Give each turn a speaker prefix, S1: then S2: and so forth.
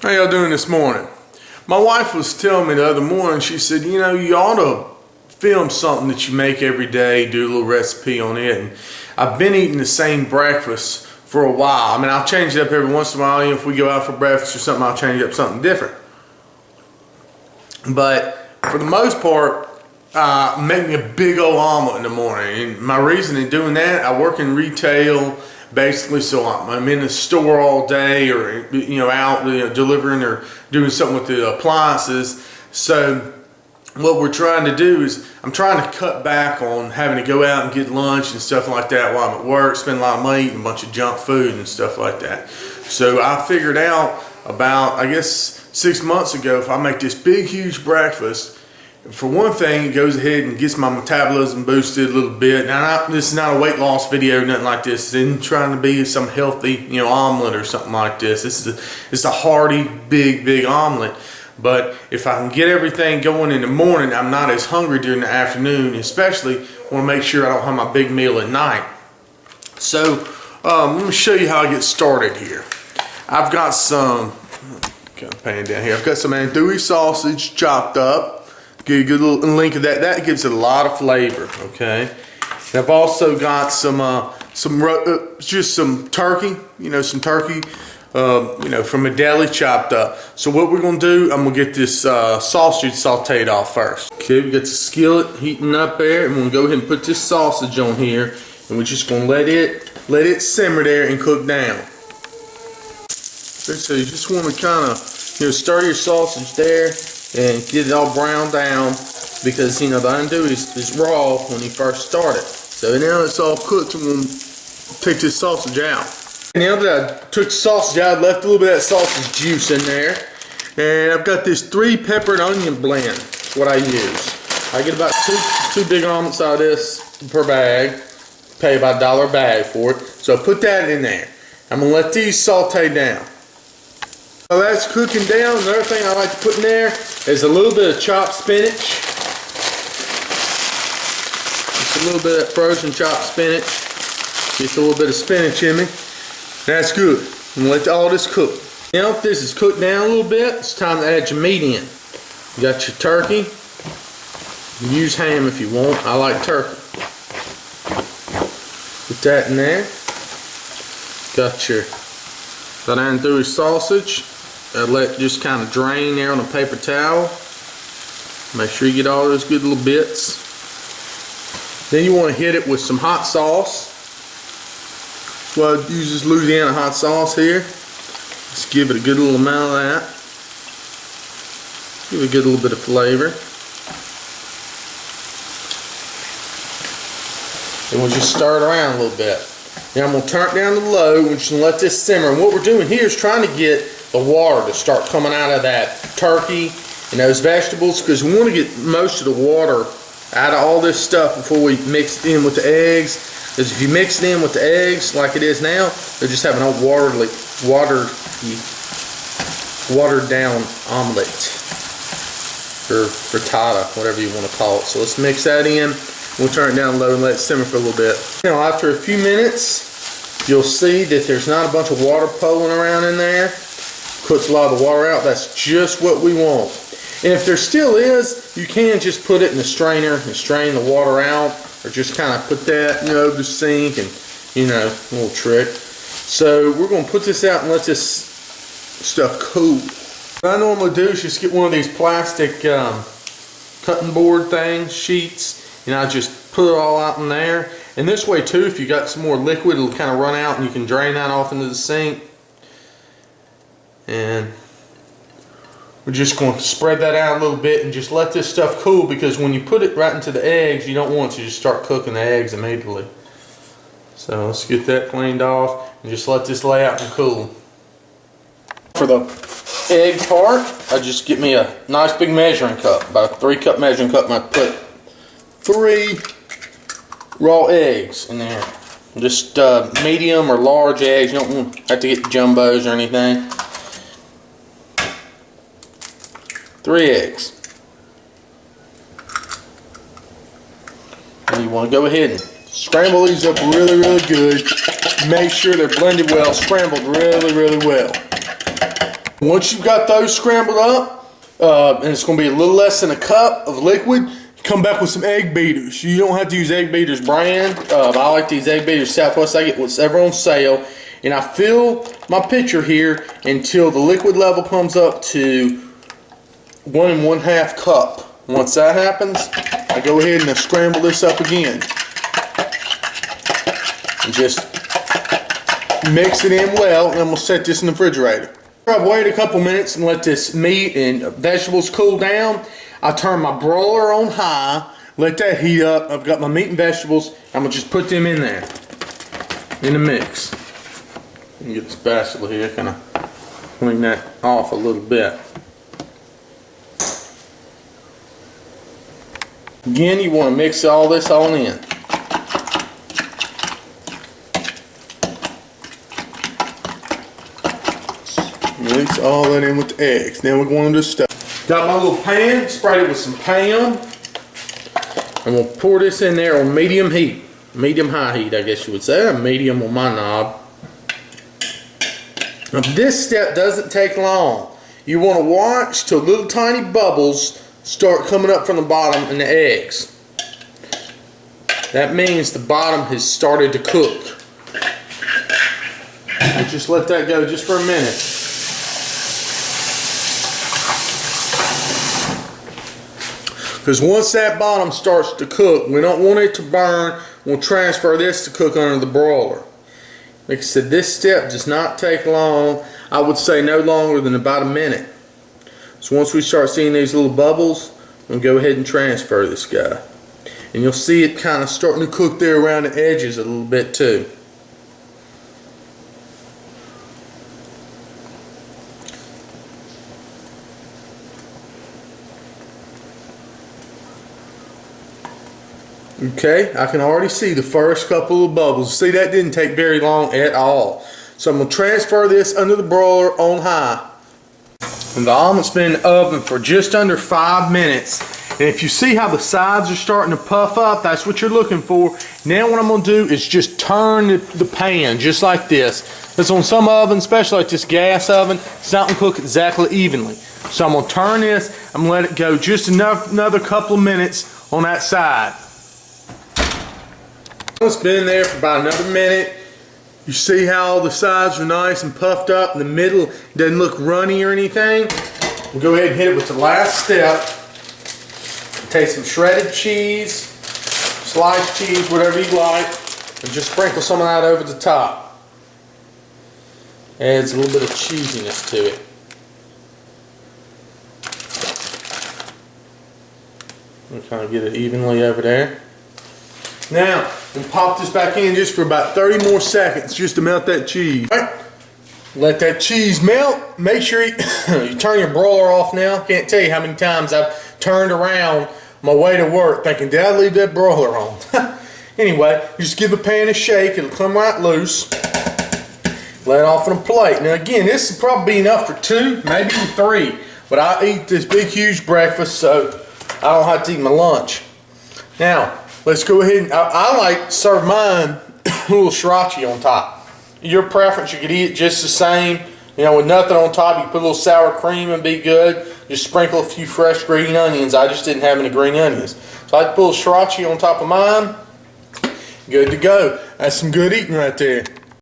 S1: How y'all doing this morning? My wife was telling me the other morning, she said, you know, you ought to film something that you make every day, do a little recipe on it. And I've been eating the same breakfast for a while. I mean, I'll change it up every once in a while. Even if we go out for breakfast or something, I'll change up something different. But for the most part, make me a big old omelet in the morning. And my reason in doing that, I work in retail basically, so I'm in the store all day, or out delivering or doing something with the appliances. So what we're trying to do is I'm trying to cut back on having to go out and get lunch and stuff like that while I'm at work, spend a lot of money eating a bunch of junk food and stuff like that. So I figured out about, I guess, 6 months ago, if I make this big huge breakfast, for one thing, it goes ahead and gets my metabolism boosted a little bit. Now, this is not a weight loss video, nothing like this. It's in trying to be some healthy, omelet or something like this. It's a hearty, big omelet. But if I can get everything going in the morning, I'm not as hungry during the afternoon. Especially want to make sure I don't have my big meal at night. So let me show you how I get started here. I've got some, kind of pan down here. I've got some andouille sausage chopped up. Get a good little link of that. That gives it a lot of flavor. Okay. And I've also got just some turkey. Some turkey. From a deli chopped up. So what we're gonna do, I'm gonna get this sausage sauteed off first. Okay, we got the skillet heating up there, and we're gonna go ahead and put this sausage on here, and we're just gonna let it simmer there and cook down. Okay, so you just want to kind of stir your sausage there and get it all browned down, because the andouille is raw when you first start it. So now it's all cooked, and we'll take this sausage out. Now that I took the sausage out, I left a little bit of that sausage juice in there, and I've got this 3 pepper and onion blend. That's what I use. I get about two big omelets out of this per bag. Pay about $1 a bag for it. So I put that in there. I'm gonna let these saute down. While that's cooking down, another thing I like to put in there is a little bit of chopped spinach. Just a little bit of frozen chopped spinach. Just a little bit of spinach in me. That's good. I'm gonna let all this cook. Now if this is cooked down a little bit, it's time to add your meat in. You got your turkey. You can use ham if you want. I like turkey. Put that in there. Got your andouille sausage. Let it just kind of drain there on a paper towel. Make sure you get all those good little bits. Then you want to hit it with some hot sauce. Well, I use this Louisiana hot sauce here. Just give it a good little amount of that. Give it a good little bit of flavor. And we'll just stir it around a little bit. Now I'm going to turn it down to low. We're just going to let this simmer. And what we're doing here is trying to get the water to start coming out of that turkey and those vegetables, because we want to get most of the water out of all this stuff before we mix it in with the eggs. Because if you mix it in with the eggs like it is now, they're just having a watered down omelet or frittata, whatever you want to call it. So let's mix that in. We'll turn it down low and let it simmer for a little bit. Now after a few minutes, you'll see that there's not a bunch of water pooling around in there. Puts a lot of the water out. That's just what we want. And if there still is, you can just put it in the strainer and strain the water out, or just kind of put that over the sink, and a little trick. So we're going to put this out and let this stuff cool. What I normally do is just get one of these plastic cutting board things, sheets, and I just put it all out in there. And this way too, if you got some more liquid, it'll kind of run out and you can drain that off into the sink. And we're just going to spread that out a little bit and just let this stuff cool, because when you put it right into the eggs, you don't want to just start cooking the eggs immediately. So let's get that cleaned off and just let this lay out and cool. For the egg part, I just get me a nice big measuring cup, about a 3-cup measuring cup, and I put 3 raw eggs in there. Just medium or large eggs. You don't have to get jumbos or anything. 3 eggs. And you want to go ahead and scramble these up really good. Make sure they're blended well, scrambled really well. Once you've got those scrambled up, and it's going to be a little less than a cup of liquid, come back with some egg beaters. You don't have to use Egg Beaters brand. I like these Egg Beaters Southwest. I get whatever on sale. And I fill my pitcher here until the liquid level comes up to 1 1/2 cup. Once that happens, I go ahead and I scramble this up again. And just mix it in well, and we'll set this in the refrigerator. I've waited a couple minutes and let this meat and vegetables cool down. I turn my broiler on high, let that heat up. I've got my meat and vegetables. I'm gonna just put them in there, in the mix. Let me get this spatula here, kind of clean that off a little bit. Again, you want to mix all this on in. Mix all that in with the eggs. Now we're going to stuff. Got my little pan, sprayed it with some Pam. And we'll pour this in there on medium heat. Medium high heat, I guess you would say. Medium on my knob. Now this step doesn't take long. You want to watch till little tiny bubbles start coming up from the bottom in the eggs. That means the bottom has started to cook. We'll just let that go just for a minute. Because once that bottom starts to cook, we don't want it to burn. We'll transfer this to cook under the broiler. Like I said, this step does not take long. I would say no longer than about a minute. So once we start seeing these little bubbles, we'll go ahead and transfer this guy. And you'll see it kind of starting to cook there around the edges a little bit too. Okay, I can already see the first couple of bubbles. See, that didn't take very long at all. So I'm going to transfer this under the broiler on high. And the omelet's been in the oven for just under 5 minutes. And if you see how the sides are starting to puff up, that's what you're looking for. Now what I'm going to do is just turn the pan just like this. Because on some ovens, especially like this gas oven, it's not going to cook exactly evenly. So I'm going to turn this, I'm going to let it go just another couple of minutes on that side. It's been in there for about another minute. You see how the sides are nice and puffed up, and the middle doesn't look runny or anything. We'll go ahead and hit it with the last step. Take some shredded cheese, sliced cheese, whatever you like, and just sprinkle some of that over the top. Adds a little bit of cheesiness to it. And kind of get it evenly over there. Now, we'll pop this back in just for about 30 more seconds just to melt that cheese. All right. Let that cheese melt. Make sure you turn your broiler off now. Can't tell you how many times I've turned around my way to work thinking, did I leave that broiler on? Anyway, just give the pan a shake. It'll come right loose. Lay it off on a plate. Now again, this will probably be enough for 2, maybe even 3. But I eat this big, huge breakfast, so I don't have to eat my lunch. Now, let's go ahead and, I like to serve mine a little sriracha on top. Your preference, you could eat it just the same, you know, with nothing on top. You can put a little sour cream and be good. Just sprinkle a few fresh green onions. I just didn't have any green onions. So I like to put a little sriracha on top of mine. Good to go. That's some good eating right there.